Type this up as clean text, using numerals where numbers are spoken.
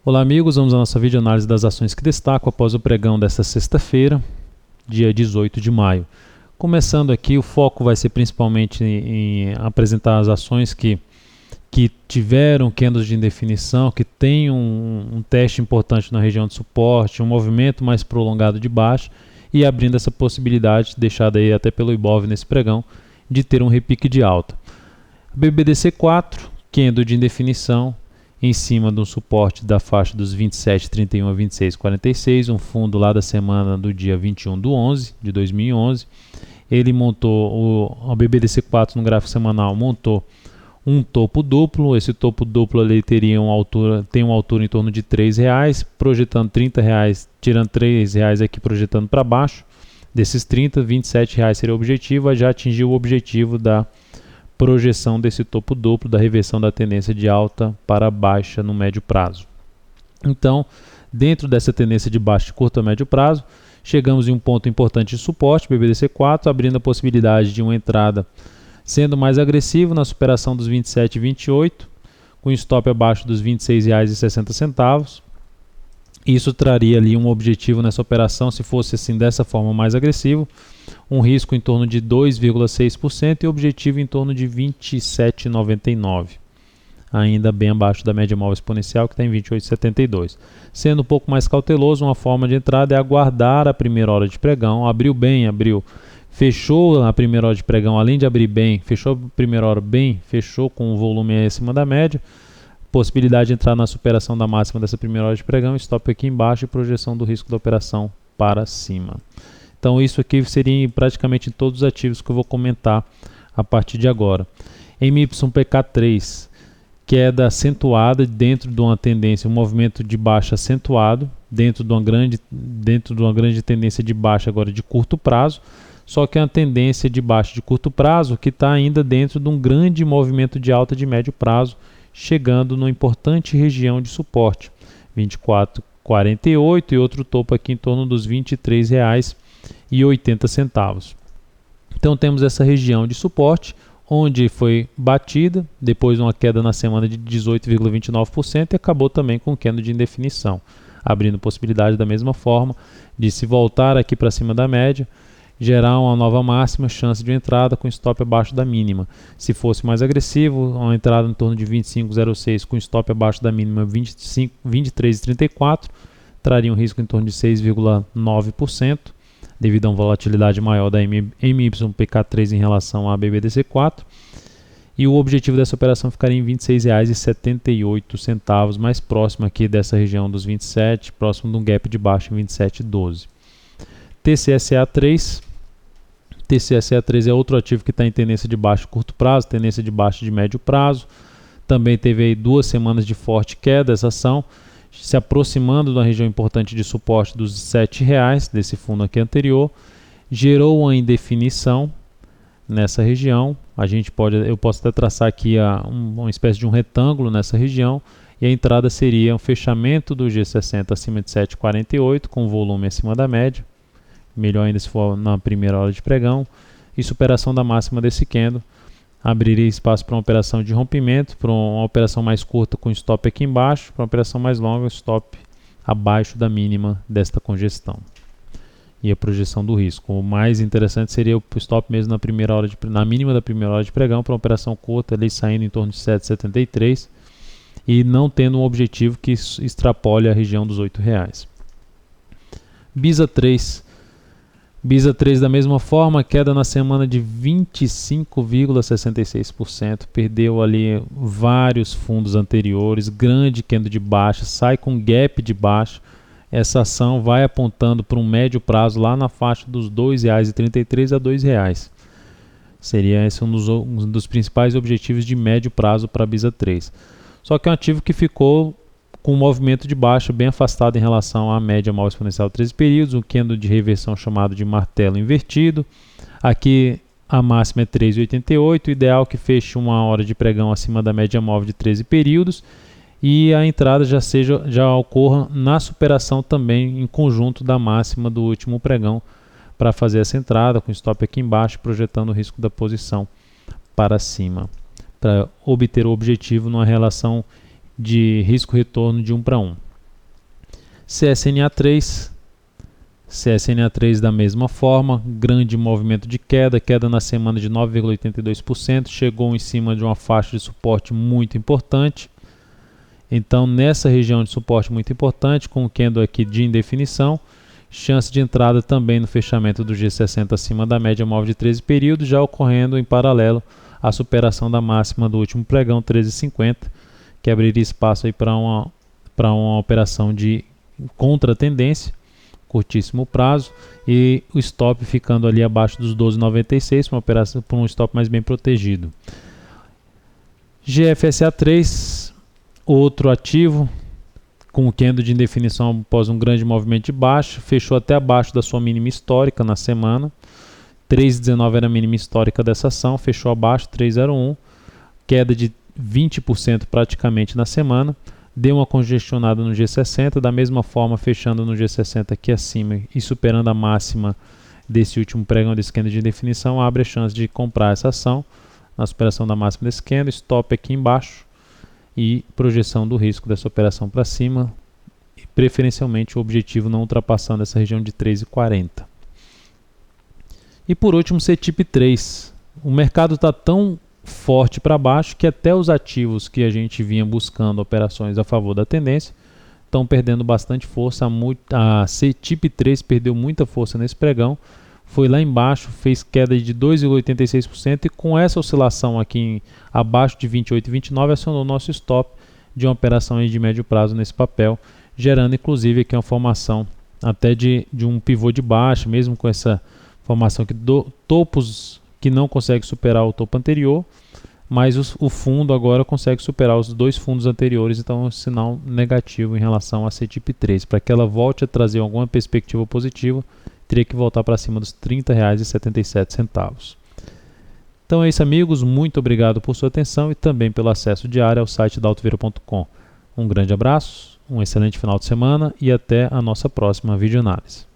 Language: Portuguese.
Olá amigos, vamos à nossa videoanálise das ações que destaco após o pregão desta sexta-feira, dia 18 de maio. Começando aqui, o foco vai ser principalmente em apresentar as ações que tiveram candles de indefinição, que tem um teste importante na região de suporte, um movimento mais prolongado de baixa e abrindo essa possibilidade, deixada aí até pelo Ibov nesse pregão, de ter um repique de alta. BBDC4, candle de indefinição, em cima de um suporte da faixa dos 27,31 a 26,46, um fundo lá da semana do dia 21/11 de 2011. Ele montou, o BBDC4 no gráfico semanal montou um topo duplo. Esse topo duplo ali tem uma altura em torno de R$3, projetando R$30, tirando R$3 aqui projetando para baixo. Desses 30, R$27 seria o objetivo, já atingiu o objetivo da projeção desse topo duplo, da reversão da tendência de alta para baixa no médio prazo. Então, dentro dessa tendência de baixa de curto a médio prazo, chegamos em um ponto importante de suporte, BBDC4, abrindo a possibilidade de uma entrada sendo mais agressivo na superação dos 27,28, com stop abaixo dos R$26,60. Isso traria ali um objetivo nessa operação, se fosse assim dessa forma mais agressivo, um risco em torno de 2,6% e objetivo em torno de 27,99, ainda bem abaixo da média móvel exponencial que está em 28,72. Sendo um pouco mais cauteloso, uma forma de entrada é aguardar a primeira hora de pregão. Abriu bem, fechou a primeira hora de pregão, além de abrir bem, fechou a primeira hora bem, fechou com o volume acima da média. Possibilidade de entrar na superação da máxima dessa primeira hora de pregão, stop aqui embaixo e projeção do risco da operação para cima. Então isso aqui seria praticamente em todos os ativos que eu vou comentar a partir de agora. MYPK3, queda acentuada dentro de uma tendência, um movimento de baixa acentuado, dentro de uma grande tendência de baixa agora de curto prazo, só que é uma tendência de baixa de curto prazo que está ainda dentro de um grande movimento de alta de médio prazo, chegando numa importante região de suporte, 24,48 e outro topo aqui em torno dos R$23,80. Então temos essa região de suporte, onde foi batida, depois uma queda na semana de 18,29% e acabou também com candle de indefinição, abrindo possibilidade da mesma forma de se voltar aqui para cima da média, gerar uma nova máxima, chance de entrada com stop abaixo da mínima. Se fosse mais agressivo, uma entrada em torno de 25,06 com stop abaixo da mínima 23,34, traria um risco em torno de 6,9%, devido a uma volatilidade maior da MYPK3 em relação à BBDC4. E o objetivo dessa operação ficaria em R$26,78, mais próximo aqui dessa região dos 27, próximo de um gap de baixo em 27,12. TCSA3 é outro ativo que está em tendência de baixo curto prazo, tendência de baixo de médio prazo. Também teve aí 2 semanas de forte queda essa ação, se aproximando da região importante de suporte dos R$7 desse fundo aqui anterior. Gerou uma indefinição nessa região. Eu posso até traçar aqui uma espécie de um retângulo nessa região. E a entrada seria um fechamento do G60 acima de 7,48 com volume acima da média. Melhor ainda se for na primeira hora de pregão, e superação da máxima desse candle, abriria espaço para uma operação de rompimento, para uma operação mais curta com stop aqui embaixo, para uma operação mais longa, stop abaixo da mínima desta congestão. E a projeção do risco. O mais interessante seria o stop mesmo na mínima da primeira hora de pregão, para uma operação curta, ali saindo em torno de 7,73 e não tendo um objetivo que extrapole a região dos R$8. BISA3 da mesma forma, queda na semana de 25,66%, perdeu ali vários fundos anteriores, grande candle de baixa, sai com gap de baixa. Essa ação vai apontando para um médio prazo lá na faixa dos R$2,33 a R$2. Seria esse um dos principais objetivos de médio prazo para a BISA3. Só que é um ativo que ficou com um movimento de baixa bem afastado em relação à média móvel exponencial de 13 períodos, um candle de reversão chamado de martelo invertido. Aqui a máxima é 3,88, o ideal que feche uma hora de pregão acima da média móvel de 13 períodos e a entrada já ocorra na superação também em conjunto da máxima do último pregão, para fazer essa entrada com stop aqui embaixo, projetando o risco da posição para cima, para obter o objetivo numa relação de risco-retorno de 1 para 1. CSNA3 da mesma forma, grande movimento de queda na semana de 9,82%, chegou em cima de uma faixa de suporte muito importante. Então, nessa região de suporte muito importante, com o candle aqui de indefinição, chance de entrada também no fechamento do G60 acima da média móvel de 13 períodos, já ocorrendo em paralelo a superação da máxima do último pregão 13,50, que abriria espaço para uma operação de contra-tendência, curtíssimo prazo, e o stop ficando ali abaixo dos 12,96 para um stop mais bem protegido. GFSA3, outro ativo com o candle de indefinição após um grande movimento de baixa, fechou até abaixo da sua mínima histórica na semana. 3,19 era a mínima histórica dessa ação, fechou abaixo, 3,01, queda de 20% praticamente na semana. Deu uma congestionada no G60, da mesma forma fechando no G60 aqui acima e superando a máxima desse último pregão desse candle de indefinição, abre a chance de comprar essa ação na superação da máxima desse candle, stop aqui embaixo e projeção do risco dessa operação para cima, e preferencialmente o objetivo não ultrapassando essa região de 3,40. E por último, CTIP3. O mercado está tão forte para baixo que até os ativos que a gente vinha buscando operações a favor da tendência estão perdendo bastante força. A CTIP3 perdeu muita força nesse pregão, foi lá embaixo, fez queda de 2,86% e com essa oscilação aqui abaixo de 28,29 acionou o nosso stop de uma operação aí de médio prazo nesse papel, gerando inclusive aqui uma formação até de um pivô de baixa, mesmo com essa formação aqui do topos que não consegue superar o topo anterior, mas o fundo agora consegue superar os dois fundos anteriores, então é um sinal negativo em relação a CTIP3. Para que ela volte a trazer alguma perspectiva positiva, teria que voltar para cima dos R$ 30,77. Então é isso, amigos, muito obrigado por sua atenção e também pelo acesso diário ao site da Altoviro.com. Um grande abraço, um excelente final de semana e até a nossa próxima videoanálise.